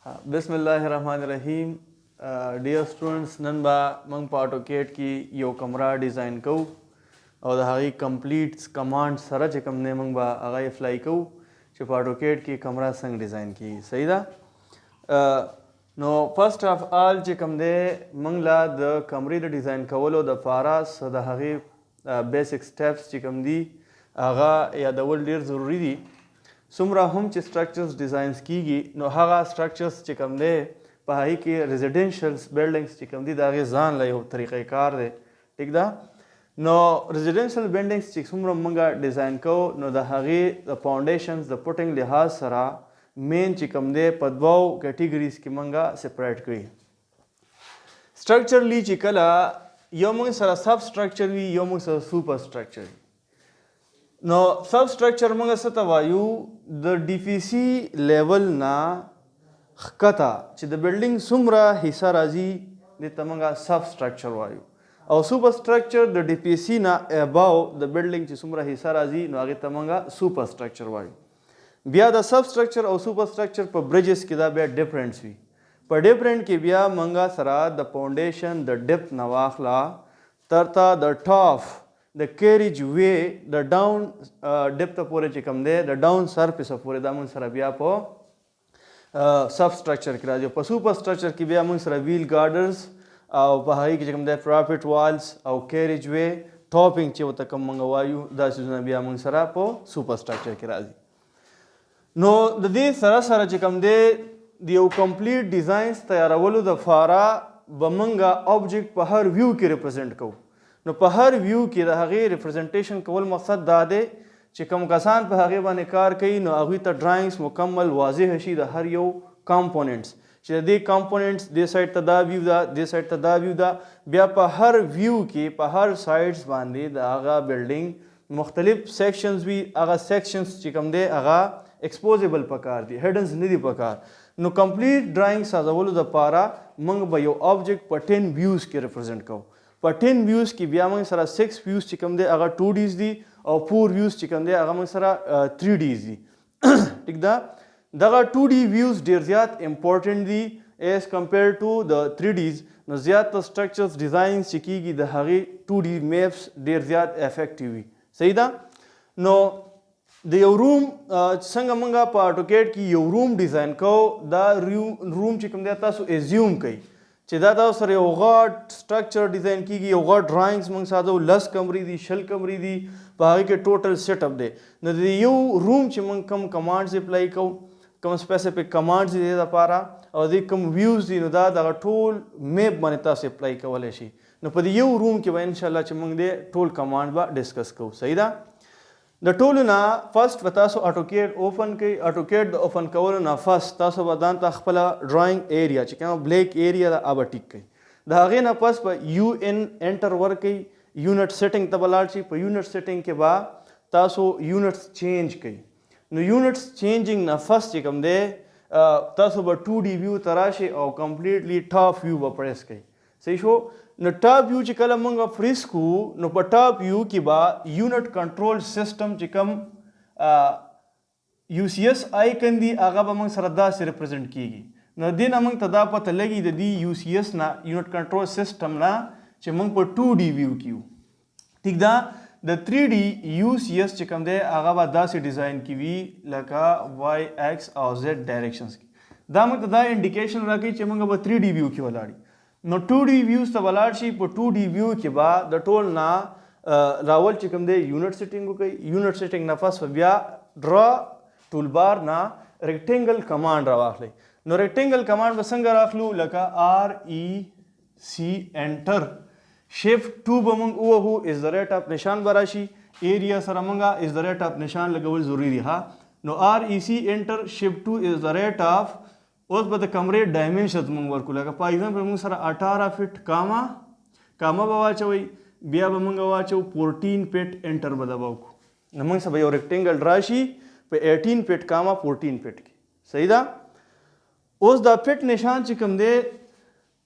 बिस्मिल्लाहिर्रहमानिर्रहीम। Dear students, none बा मंग पे ऑटोकेड की यो कमरा डिज़ाइन को और द हगी कंप्लीट कमांड सरा च कम ने मंग बा आगा अप्लाई को च पे ऑटोकेड की कमरा संग डिज़ाइन की सही दा। नो फर्स्ट ऑफ ऑल च कम दे मंग ला द कमरे द डिज़ाइन कवलो द पारा स द हगी बेसिक स्टेप्स च कम दी आगा या दवल डेर ज़रूरी दी। सुमरा हम च स्ट्रक्चर्स डिज़ाइंस कीगी नो हागा स्ट्रक्चर्स च कम दे पहाई के रेजिडेंशियल बिल्डिंग्स च कम दी दागे जान ला यो तरीक़ाकार दे ठीक दा। नो रेजिडेंशियल बिल्डिंग्स च सुमरा मंगा डिज़ाइन को know the Hage the foundations the putting लिहाज सरा मेन च कम दे पदवाओ कैटेगरीज की मंगा सेपरेट करी स्ट्रक्चरली च कला यो मंग सरा सब स्ट्रक्चर वी यो मंग सरा सुपर स्ट्रक्चर नो सब स्ट्रक्चर मंगा सतवायु द डीपीसी लेवल ना खता च द बिल्डिंग सुमरा हिस्सा राजी दे तमंगा सब स्ट्रक्चर वायु और सुपर स्ट्रक्चर द डीपीसी ना अबाव द बिल्डिंग च सुमरा हिस्सा राजी नो आगे तमंगा सुपर स्ट्रक्चर वायु बिया द सब स्ट्रक्चर और सुपर स्ट्रक्चर पर ब्रिजेस की दा बिया डिफरेंस भी पर डिफरेंट के बिया मंगा सरा द फाउंडेशन द डेप्थ नवाखला तरता the top the carriage way the down depth पूरे चिकम दे द डाउन सरफेस पूरे दामन सरा बिया पो सब स्ट्रक्चर की राजो पर सुपर स्ट्रक्चर की बिया मन सरा व्हील गार्डर्स और पहाड़ी की चिकम दे प्रॉफिट वॉल्स और कैरिज वे टॉपिंग चे वो कम मंगवायु दा सुजना बिया मन सरा पो सुपर स्ट्रक्चर की राजी नो द दे सरा सरा चिकम दे दियो कंप्लीट डिजाइंस तैयारवलु द फारा बमंगा ऑब्जेक्ट पर हर व्यू के रिप्रेजेंट को नो पर हर व्यू की हगे रिप्रेजेंटेशन कवल मकसद दा दे कि कम कसान पर हगे बाने कार कई नो अभी तक ड्राइंग्स मुकम्मल वाज़ेह हशी द हर यो कंपोनेंट्स चे दे कंपोनेंट्स दे साइड तदा व्यू दा दे साइड तदा व्यू दा बिया पर हर व्यू के पर हर साइड्स बांधे द आगा बिल्डिंग मुख्तलिफ सेक्शंस भी आगा सेक्शंस चिकम दे आगा एक्सपोजेबल पकार दी हेडन्स निधि पकार नो कंप्लीट ड्राइंग साजवल द पारा मंग बयो ऑब्जेक्ट पर 10 व्यूज के रिप्रेजेंट को पर 10 व्यूज की बिया मंग सरा 6 व्यूज चिकम दे अगर 2Ds दी और 4 व्यूज चिकम दे अगर मंग सरा 3Ds दी ठीक दा दगा 2D व्यूज देर ज़्यादा important the as compare to the 3Ds न ज़्यादा स्ट्रक्चर्स डिज़ाइन चिकी की द हगी 2D मैप्स देर ज़्यादा इफेक्टिव हुई सही दा नो द यो रूम संग मंगा पर ऑटोकेड की यो रूम डिज़ाइन को द रूम चिकम दे तासु एज्यूम कई चिदाता सर योगा स्ट्रक्चर डिज़ाइन की गई योगा ड्राइंग्स मंग सादो लस कमरी दी शल कमरी दी बाकी के टोटल सेटअप दे न यो रूम च मंग कम कमांड्स अप्लाई को कम स्पेसिफिक कमांड्स दे दा पारा और दी कम व्यूज दी दा दा टोल मैप बनता से अप्लाई कवले शी न पद यो रूम के बा इंशाल्लाह च मंग दे टोल कमांड बा डिस्कस को सही दा द टोल ना फर्स्ट बतासो ऑटोकेड ओपन के ऑटोकेड ओपन कवर ना फर्स्ट तासो बदान ता खपला ड्राइंग एरिया चिका ब्लैक एरिया दा अब टिक के दागे ना पस पर यूएन एंटर वर्क के यूनिट सेटिंग तबलार ची पर यूनिट सेटिंग के बा तासो यूनिट्स चेंज के नो यूनिट्स चेंजिंग ना फर्स्ट चिकम दे तासो ब 2D व्यू तराशे और कंप्लीटली टॉप व्यू ब प्रेस के सही शो न टॉप व्यू चिकला मंगा फ्रिस्कू न पर टॉप व्यू की बा यूनिट कंट्रोल सिस्टम चिकम यूसीएस आइकन दी आगा बा मंग सरदा से रिप्रेजेंट कीगी न दिन मंग तदा पता लगी दी यूसीएस ना यूनिट कंट्रोल सिस्टम ना चे मंग पर 2D व्यू क्यू ठीक दा द 3D यूसीएस चिकम दे आगा बा दा से डिजाइन की वी लका y x और z डायरेक्शंस की दा मंग तदा इंडिकेशन रखी चे मंग बा 3D व्यू की वलाड़ी नो 2D व्यूज तो वलाशी पर 2D व्यू के बाद द टोल ना रावल चिकम दे यूनिट सेटिंग को कई यूनिट सेटिंग ना फर्स्ट बिया ड्रॉ टूल बार ना रेक्टेंगल कमांड रवाखले नो रेक्टेंगल कमांड बसंग राखलू लका REC एंटर शिफ्ट 2 बमंग वो इज द रेट ऑफ निशान बराशी एरिया सरमंगा इज द रेट ऑफ निशान लगवल जरूरी हा नो REC enter shift 2 is the rate of उस बद कमरे डायमेंशन मंग वर्क लगा फॉर एग्जांपल मंग सरा 18 फीट कामा बवा चवई बिया बमंग बवा चव 14 फीट एंटर बदबाव को नमंग सब यो रेक्टेंगल राशि पे 18 फीट कामा 14 फीट की सही दा उस द फीट निशान चिकम दे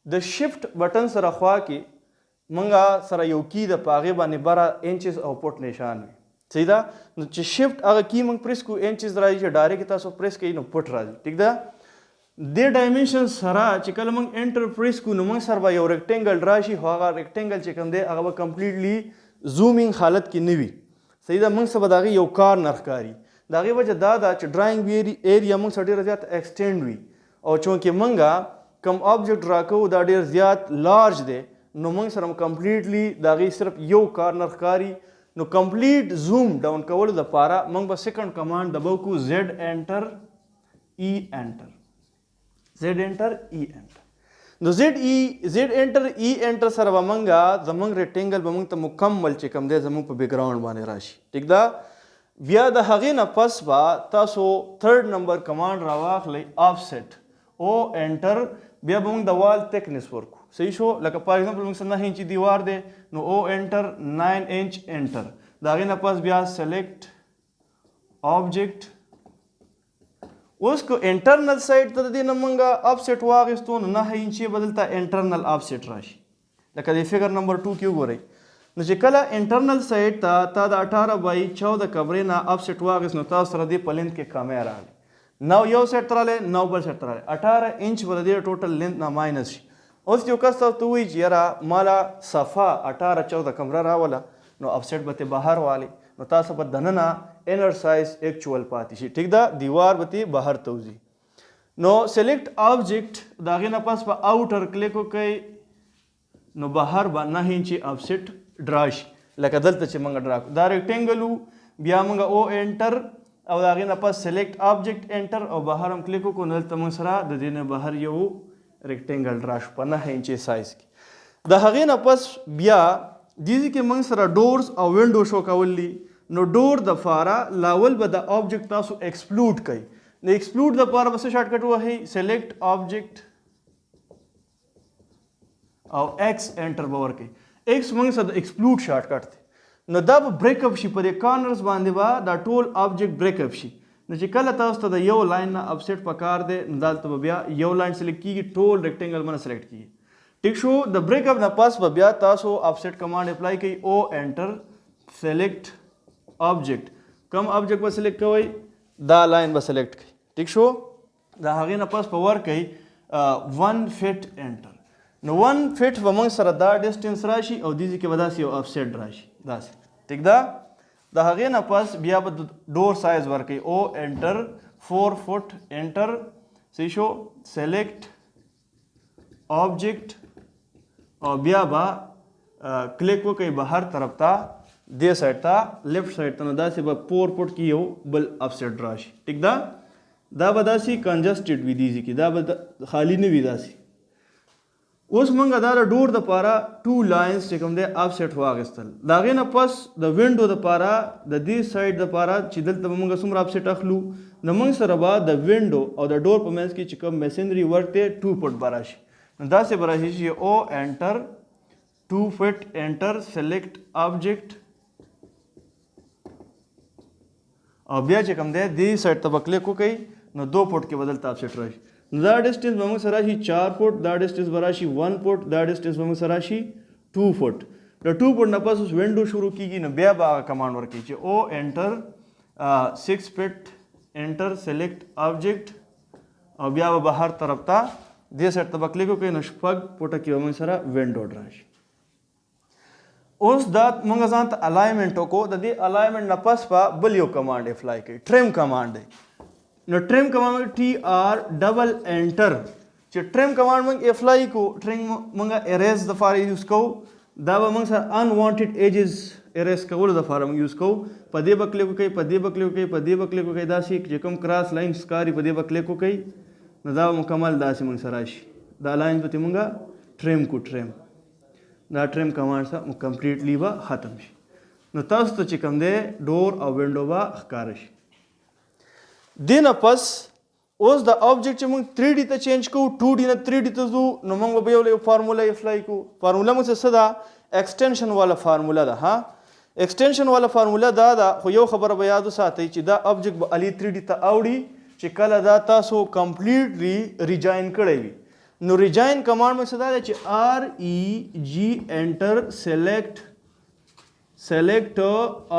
द शिफ्ट बटन सरा खवा के मंगा सरा यो की द पागे बाने 12 इंचेस और पुट निशान में सही दा नो शिफ्ट अगर की मंग प्रेस को इंचेस राजी डायरेक्ट तासो प्रेस के नो पुट राजी ठीक दा د ډایمنشن سره چې کله موږ انټر پریس کو نو موږ سره به یو ریکټینګل راشي خو هغه ریکټینګل چې کوم دی هغه به کمپلیټلی زومینګ حالت کې نه وي صحیح ده موږ سره به د هغې یو کارنر ښکاري د هغې وجه دا ده چې ډرایینګ ایریا موږ سره ډېره زیات ایکسټینډ وي او چونکې موږ کوم آبجیکټ راکوو دا ډېر زیات لارج دی نو موږ سره کمپلیټلی د هغې صرف یو کارنر ښکاري نو کمپلیټ زوم ډاون کولو دپاره موږ به سیکنډ کمانډ دبو کو زیډ انټر ای انټر زیډ انټر ای انټر نو زیډ انټر ای انټر سره به موږ زموږ ریکټینګل به موږ ته مکمل چې کوم دی زموږ په بیکګراونډ باندې راشي ټیک ده بیا د هغې نه پس به تاسو تھرډ نمبر کمانډ راواخلئ آفسیټ او انټر بیا به موږ د وال تھکنس ورکو صحیح شو لکه فار ایگزامپل موږ سره 9 انچ دیوار دی نو او انټر 9 انچ انټر د هغې نه پس بیا سلیکټ آبجیکټ اوس که انټرنل سایډ ته د دې نه موږ آفسیټ واخیستو نو 9 انچ یې به دلته انټرنل آفسیټ راشي لکه د فګر نمبر 2 کې وګورئ نو چې کله انټرنل سایډ ته تا د 18 بای 14 کمرې نه آفسیټ واخیست نو تاسو سره دې په لینت کې کمی راغلی نو یو سیټ ته راغلی نو بل سیټ ته راغلی 18 انچ به د دې ټوټل لینت نه ماینس شي اوس یو کس تاسو ته وایي چې یاره مالا صفا 18 14 کمره راوله نو آفسیټ به ترې بهر والی نو تاسو به دننه انر سایز ایکچوال پاتې شي ټیک ده دیوار به ترې بهر ته وځي نو سلیکټ آبجیکټ د هغې نه پس په آوټر کلیک وکړئ نو بهر به 9 انچ آفسیټ ډرا شي لکه دلته چې موږ ډرا کړو دا ریکټینګل وو بیا موږ او انټر او د هغې نه پس سلیکټ آبجیکټ انټر او بهر هم کلیک وکړو نو دلته موږ سره د دې نه بهر یو ریکټینګل ډرا شو په 9 انچ سایز کې د هغې نه پس بیا دې کې موږ سره ډورز او وینډو شو کولی نو ډور دپاره لاول به د آبجیکټ تاسو ایکسپلوډ کوئ د ایکسپلوډ دپاره به څه شارټکټ وهئ سلیکټ آبجیکټ او ایکس انټر به ورکوئ ایکس موږ سره د ایکسپلوډ شارټکټ دی نو دا به بریک اپ شي په دې کارنرز باندې به دا ټول آبجیکټ بریک اپ شي نو چې کله تاسو ته د یو لاین نه آفسیټ پکار دی نو دلته به بیا یو لاین سلیکټ کیږي ټول ریکټینګل باندې سلیکټ کیږي ټیک شو د بریک اپ نه پاس به بیا تاسو آفسیټ کمانډ اپلای کوئ او انټر سلیکټ آبجیکټ کوم آبجیکټ به سلیکټ کوئ دا لاین به سلیکټ کوئ ټیک شو د هغې نه پاس په ورکوئ 1 فټ انټر نو 1 فټ به موږ سره دا ډسټنس راشي او دې کې به داسې یو آفسیټ راشي داسې ټیک ده د هغې نه پس بیا به ډور سایز ورکوي او انټر 4 فټ انټر صحیح شو سلیکټ آبجیکټ او بیا به کلیک وکړئ بهر طرف ته دې سایډ ته لیفټ سایډ ته نو داسې به 4 فټ کې یو بل آفسیټ راشي ټیک ده دا به داسې کنجسټډ وي دې کې دا به خالی نه وي داسې اوس موږ دا د ډور دپاره 2 لاینز چې کوم دی آفسیټ واخیستل د هغې نه پس د وینډو دپاره د دې سایډ دپاره چې دلته به موږ څومره آفسیټ اخلو نو موږ سره به د وینډو او د ډور په منځ کې چې کوم میسنري ورک دی 2 فټ به راشي نو داسې به راشي چې او انټر 2 فټ انټر سلیکټ آبجیکټ او بیا چې کوم دی دې سایډ ته به کلیک وکړئ نو 2 فټ کې به دلته آفسیټ راشي دا ډسټنس به موږ سره راشي 4 فټ دا ډسټنس به راشي 1 فټ دا ډسټنس به موږ سره راشي 2 فټ د 2 فټ نه پس اوس وینډو شروع کیږي نو بیا به هغه کمانډ ورکوي چې او انټر 6 فټ انټر سلیکټ آبجیکټ او بیا به بهر طرف ته دې سایډ ته به کلیک وکړئ نو 6 فټه کې به موږ سره وینډو راشي اوس دا موږ ځان ته الایمنټ وکړو د دې الایمنټ نه پس به بل یو کمانډ اپلای کوي ټریم کمانډ دی نو ټریم کمانډ ټي آر ډبل انټر چې ټریم کمانډ موږ اپلای کو ټریم موږ اریز دپاره یوز کوو دا به موږ سره انوانټډ ایجز اریز کولو دپاره موږ یوز کوو په دې به کلیک وکړئ په دې به کلیک وکړئ په دې به کلیک وکړئ داسې چې کوم کراس لاین ښکاري په دې به کلیک وکړئ نو دا به مکمل داسې موږ سره راشي دا لاین به ترې موږ ټریم کو ټریم دا ټریم کمانډ سره کمپلیټلی به ختم شي نو تاسو ته چې کوم دی ډور او وینډو به ښکاره شي دې نه پس اوس د آبجیکټ چې موږ 3D ته چینج کوو 2D نه 3D ته ځو نو موږ به یو فارموله اپلای کوو فارموله موږ څه ده ایکسټنشن والا فارموله ده ها ایکسټنشن والا فارموله دا ده خو یو خبره به یاد وساتئ چې دا آبجیکټ به علي 3D ته اوړي چې کله دا تاسو کمپلیټلی ریجاین کړی وي نو ریجاین کمانډ موږ څه ده چې REG انټر سلیکټ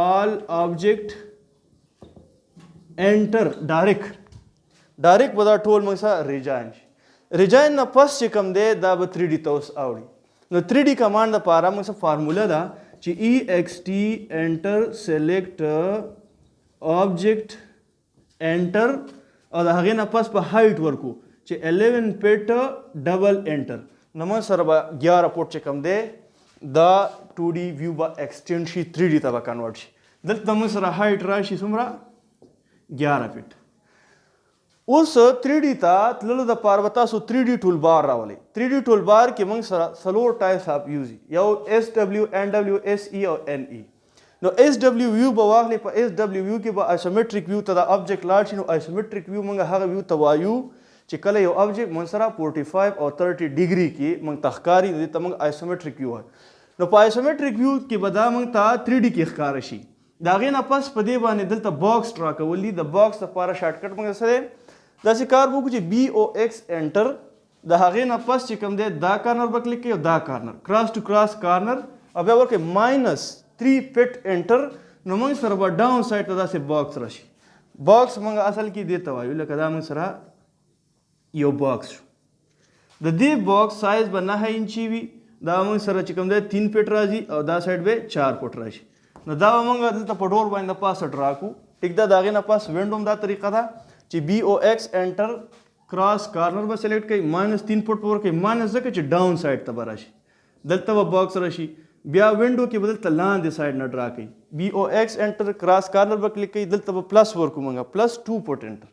آل آبجیکټ انټر ډایرکټ ډایرکټ به دا ټول موږ سره ریجاین شي ریجاین نه پس چې کوم دی دا به 3D ته اوس اوړي نو 3D کمانډ دپاره موږ سره فارموله ده چې ext انټر سلیکټ آبجیکټ انټر او د هغې نه پس په هایټ ورکو چې 11 پیټ ډبل انټر نو موږ سره به 11 پوټ چې کوم دی دا 2D ویو به ایکسټینډ شي 3D ته به کنورټ شي دلته موږ سره هایټ راشي څومره 11 فیټ اوس 3D ته تللو دپاره به تاسو 3D ټول بار راولئ 3D ټول بار کې موږ سره څلور ټایپس اف ویوز یو SW NW SE او NE نو SW ویو به واخلئ په SW ویو کې به آیسومیټریک ویو ته د آبجیکټ لاړ شي نو آیسومیټریک ویو موږ هغه ویو ته وایو چې کله یو آبجیکټ موږ سره 45 او 30 ډیګري کې موږ ته ښکاري نو دې ته موږ آیسومیټریک ویو وایو نو په آیسومیټریک ویو کې به دا موږ ته 3D کې ښکاره شي د هغې نه پس په دې باندې دلته باکس ډرا کول دي د باکس لپاره شارټکټ موږ سره داسې کار وکړو چې BOX انټر د هغې نه پس چې کوم دی دا کارنر به کلیک کوي او دا کارنر کراس ټو کراس کارنر او بیا ورکوي -3 پیټ انټر نو موږ سره به ډاون سایډ ته داسې باکس راشي باکس موږ اصل کې دې ته وایو لکه دا موږ سره یو باکس شو د دې باکس سایز به 9 انچي وي دا موږ سره چې کوم دی 3 فیټ راځي او دا سایډ به 4 فوټ راشي نو دا به موږ دلته په ډور باندې د پاسه ډرا کړو ټیک ده د هغې نه پاس وینډو هم دا طریقه ده چې BOX انټر کراس کارنر به سلیکټ کوي -3 فوټ په ورکوي ځکه چې ډاون سایډ ته به راشي دلته به باکس راشي بیا وینډو کې به دلته لاندې سایډ نه ډرا کوي BOX انټر کراس کارنر به کلیک کوي دلته به پلس ورکو موږ +2 فوټ انټر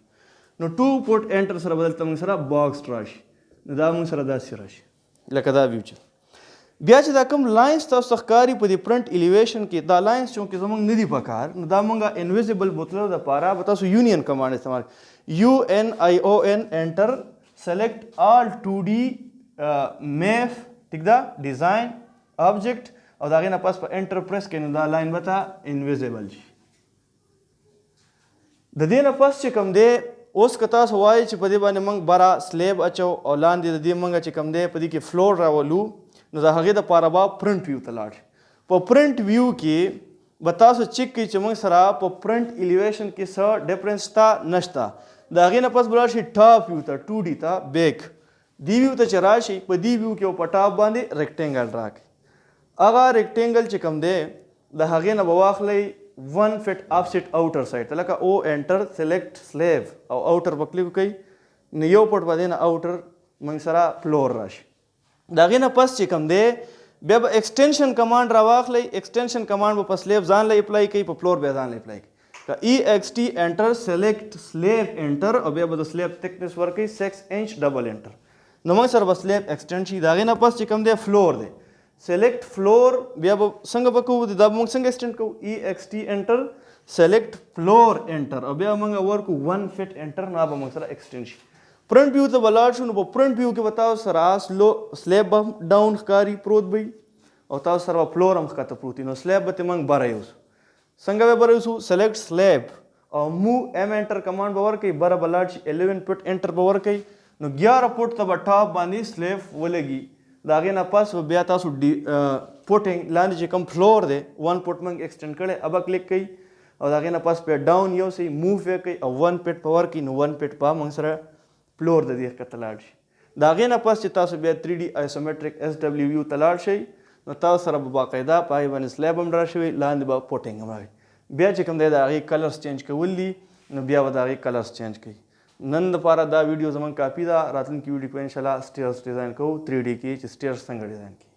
نو 2 فوټ انټر سره به دلته موږ سره باکس راشي نو دا موږ سره داسې راشي لکه دا ویو چې بیا چې دا کوم لاینز تاسو ښکاري په دې فرنٹ الیویشن کې دا لاینز چونکې زموږ نه دي پکار نو دا موږ انویزیبل بوتلو دپاره به تاسو یونین کمانډ استعمال UNION انټر سلیکټ آل 2D میف ټیک ده ډیزاین آبجیکټ او د هغې نه پس په انټر پریس کوي نو دا لاین به ته انویزیبل شي د دې نه پس چې کوم دی اوس که تاسو وایئ چې په دې باندې موږ بره سلیب اچو او لاندې د دې موږ چې کوم دی په دې کې فلور راولو نو د هغې دپاره به پرنټ ویو ته لاړ شي په پرنټ ویو کې به تاسو چیک کړئ چې موږ سره په پرنټ الیویشن کې څه ډفرنس شته نشته د هغې نه پس به لاړ شي ټاپ ویو ته 2D ته بیک دې ویو ته چې راشي په دې ویو کې په ټاپ باندې ریکټینګل ډرا کړئ هغه ریکټینګل چې کوم دی د هغې نه به واخلئ 1 فیټ آفسیټ آوټر سایډ ته لکه او انټر سلیکټ سلیب او آوټر به کلیک کوئ نو یو پټ به دې نه آوټر موږ سره فلور راشي د هغې نه پس چې کوم دی بیا به ایکسټینشن کمانډ راواخلئ ایکسټینشن کمانډ به په سلیب ځان له اپلای کوي په فلور بیا ځان له اپلای کوي EXT انټر سلیکټ سلیب انټر او بیا به د سلیب تھکنس ورکوي 6 انچ ډبل انټر نو موږ سره به سلیب ایکسټینډ شي د هغې نه پس چې کوم دی فلور دی سلیکټ فلور بیا به څنګه به کوو دا به موږ څنګه ایکسټینډ کوو EXT انټر سلیکټ فلور انټر او بیا موږ ورکو 1 فیټ انټر نو به موږ سره ایکسټینډ شي فرنٹ ویو ته به لاړ شو نو په فرنٹ ویو کې به تاسو سره سلیب به ډاون ښکاري پروت به او تاسو سره به فلور هم ښکته پروت وي نو سلیب به ترې موږ بره یوسو څنګه به بره یوسو سلیکټ سلیب او موو M انټر کمانډ به ورکوي بره به لاړ شي 11 فټ انټر به ورکوي نو 11 فټ ته به ټاپ باندې سلیب ولګي د هغې نه پس به بیا تاسو فوټینګ لاندې چې کوم فلور دی 1 فټ موږ ایکسټینډ کړی ابه کلیک کوي او د هغې نه پس بیا ډاون یوسئ موو یې کوي او 1 فټ په ورکوي نو 1 فټ په موږ سره فلور د دې ښکته لاړ شي د هغې نه پس چې تاسو بیا 3D آیسومیټریک SW ویو ته لاړ شئ نو تاسو سره به باقاعده په هغې باندې سلیب هم ډرا شوي لاندې به فوټینګ هم راوي بیا چې کوم دی د هغې کلرس چینج کول دي نو بیا به د هغې کلرس چینج کوي نن دپاره دا ویډیو زموږ کافي ده راتلونکي ویډیو کې به انشاءالله سټیرز ډیزاین کوو 3D کې چې سټیرز څنګه ډیزاین کړي